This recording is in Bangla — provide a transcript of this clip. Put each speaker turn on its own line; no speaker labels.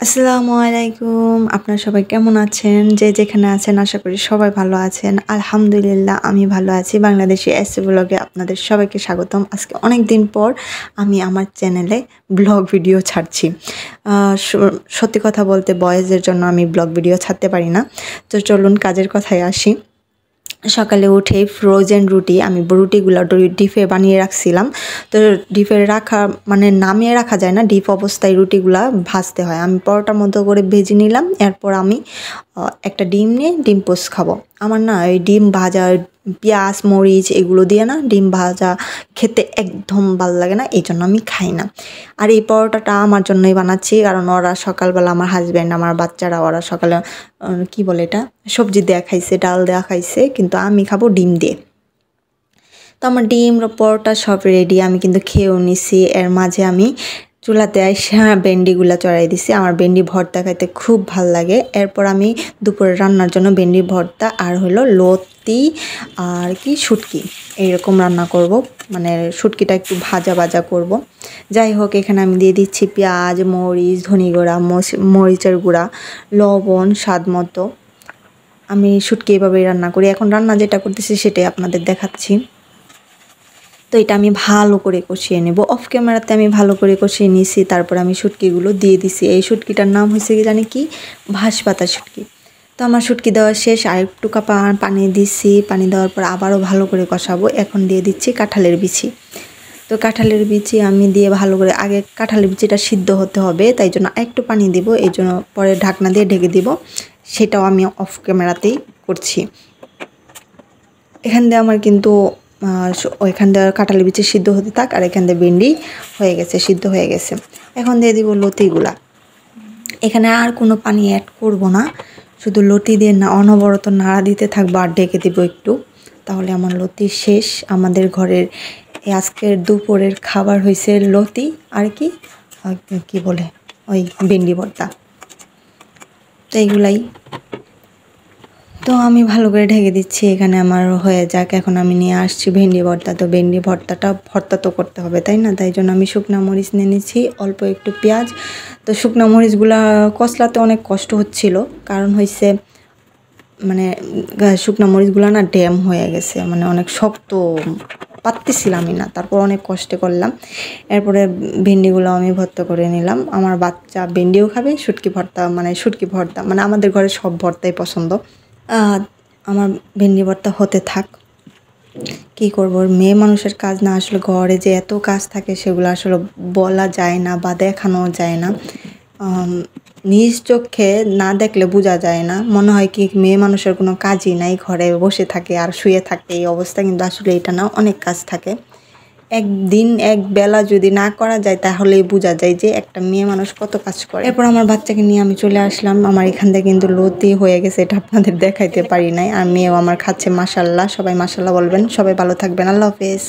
আসসালামু আলাইকুম। আপনারা সবাই কেমন আছেন? যে যেখানে আছেন আশা করি সবাই ভালো আছেন। আলহামদুলিল্লাহ আমি ভালো আছি। বাংলাদেশি এসি ব্লগে আপনাদের সবাইকে স্বাগতম। আজকে অনেক দিন পর আমি আমার চ্যানেলে ব্লগ ভিডিও ছাড়ছি। আ স সত্যি কথা বলতে বয়েজের জন্য আমি ব্লগ ভিডিও ছাড়তে পারি না। তো চলুন কাজের কথায় আসি। সকালে উঠেই ফ্রোজেন রুটি আমি রুটিগুলো ডিপে বানিয়ে রাখছিলাম। তো ডিপে রাখা মানে নামিয়ে রাখা যায় না, ডিপ অবস্থায় রুটিগুলা ভাজতে হয়। আমি পরোটার মতো করে ভেজে নিলাম। এরপর আমি একটা ডিম নিয়ে ডিম পোস্ট খাবো। আমার না ওই ডিম ভাজা, পেঁয়াজ মরিচ এগুলো দিয়ে না ডিম ভাজা খেতে একদম ভাল লাগে না, এই জন্য আমি খাই না। আর এই পরোটাটা আমার জন্যই বানাচ্ছি, কারণ ওরা সকালবেলা আমার হাজব্যান্ড আমার বাচ্চারা ওরা সকালে কি বলে এটা সবজি দেয়া খাইছে, ডাল দেয়া খাইছে, কিন্তু আমি খাবো ডিম দিয়ে। তো আমার ডিম পরোটা সব রেডি, আমি কিন্তু খেয়েও নিছি। এর মাঝে আমি চুলাতে আইসা ভেন্ডিগুলা চড়াই দিছি। আমার ভেন্ডি ভর্তা খাইতে খুব ভাল লাগে। এরপর আমি দুপুরে রান্নার জন্য ভেন্ডি ভর্তা আর হলো লতি আর কি শুটকি এইরকম রান্না করব, মানে শুটকিটা একটু ভাজা ভাজা করব। যাই হোক, এখানে আমি দিয়ে দিচ্ছি পেঁয়াজ মরিচ ধনে গুঁড়া মরিচের গুঁড়া লবণ স্বাদ মতো। আমি শুটকি এভাবেই রান্না করি। এখন রান্না যেটা করতেছি সেটাই আপনাদের দেখাচ্ছি। তো এটা আমি ভালো করে কষিয়ে নেব। অফ ক্যামেরাতে আমি ভালো করে কষিয়ে নিয়েছি। তারপর আমি শুটকিগুলো দিয়ে দিছি। এই শুটকিটার নাম হয়েছে কি জানি কি, ভাসপাতা শুটকি। তো আমার শুটকি দেওয়া শেষ, আর একটু পানি দিছি। পানি দেওয়ার পর আবারও ভালো করে কষাবো। এখন দিয়ে দিচ্ছি কাঁঠালের বিচি। তো কাঁঠালের বিচি আমি দিয়ে ভালো করে, আগে কাঁঠালের বিচিটা সিদ্ধ হতে হবে, তাই জন্য একটু পানি দিব, এই জন্য পরে ঢাকনা দিয়ে ঢেকে দিব। সেটাও আমি অফ ক্যামেরাতেই করছি। এখান দিয়ে আমার কিন্তু ওইখান দিয়ে কাঁঠালের বিচি সিদ্ধ হতে থাক, আর এখান দিয়ে ভেন্ডি হয়ে গেছে, সিদ্ধ হয়ে গেছে। এখন দিয়ে দিব লতিগুলা। এখানে আর কোনো পানি অ্যাড করব না, শুধু লতি দিয়ে না অনবরত নাড়া দিতে থাকবো আর ঢেকে দিব একটু, তাহলে আমার লতি শেষ। আমাদের ঘরের আজকের দুপুরের খাবার হয়েছে লতি আর কি বলে ওই ভেন্ডি ভর্তা। তো এইগুলাই। তো আমি ভালো করে ঢেকে দিচ্ছি, এখানে আমার হয়ে যাক। এখন আমি নিয়ে আসছি ভেন্ডি ভর্তা। তো ভেন্ডি ভর্তা তো করতে হবে, তাই না? তাই জন্য আমি শুকনা মরিচ নিয়ে নিচ্ছি, অল্প একটু পেঁয়াজ। তো শুকনা মরিচগুলা কষলাতে অনেক কষ্ট হচ্ছিল, কারণ হয়েছে মানে শুকনা মরিচগুলো না ড্যাম হয়ে গেছে, মানে অনেক শক্ত, পারতেছিলামই না। তারপর অনেক কষ্টে করলাম। এরপরে ভেন্ডিগুলো আমি ভর্তা করে নিলাম। আমার বাচ্চা ভেন্ডিও খাবে, শুটকি ভর্তা মানে আমাদের ঘরে সব ভর্তাই পছন্দ। আমার ভেন্ডি ভর্তা হতে থাক। কী করব, মেয়ে মানুষের কাজ না, আসলে ঘরে যে এত কাজ থাকে সেগুলো আসলে বলা যায় না বা দেখানো যায় না। নিজ চোখে না দেখলে বোঝা যায় না, মনে হয় কি মেয়ে মানুষের কোনো কাজই নাই, ঘরে বসে থাকে আর শুয়ে থাকে এই অবস্থা, কিন্তু আসলে এটা না, অনেক কাজ থাকে। একদিন এক বেলা যদি না করা যায় তাহলেই বোঝা যায় যে একটা মেয়ে মানুষ কত কাজ করে। এরপর আমার বাচ্চাকে নিয়ে আমি চলে আসলাম। আমার এখান থেকে কিন্তু লতি হয়ে গেছে, এটা আপনাদের দেখাইতে পারি নাই। আর মেয়েও আমার খাচ্ছে, মাশাল্লাহ। সবাই মাশাল্লাহ বলবেন। সবাই ভালো থাকবেন। আল্লাহ হাফেজ।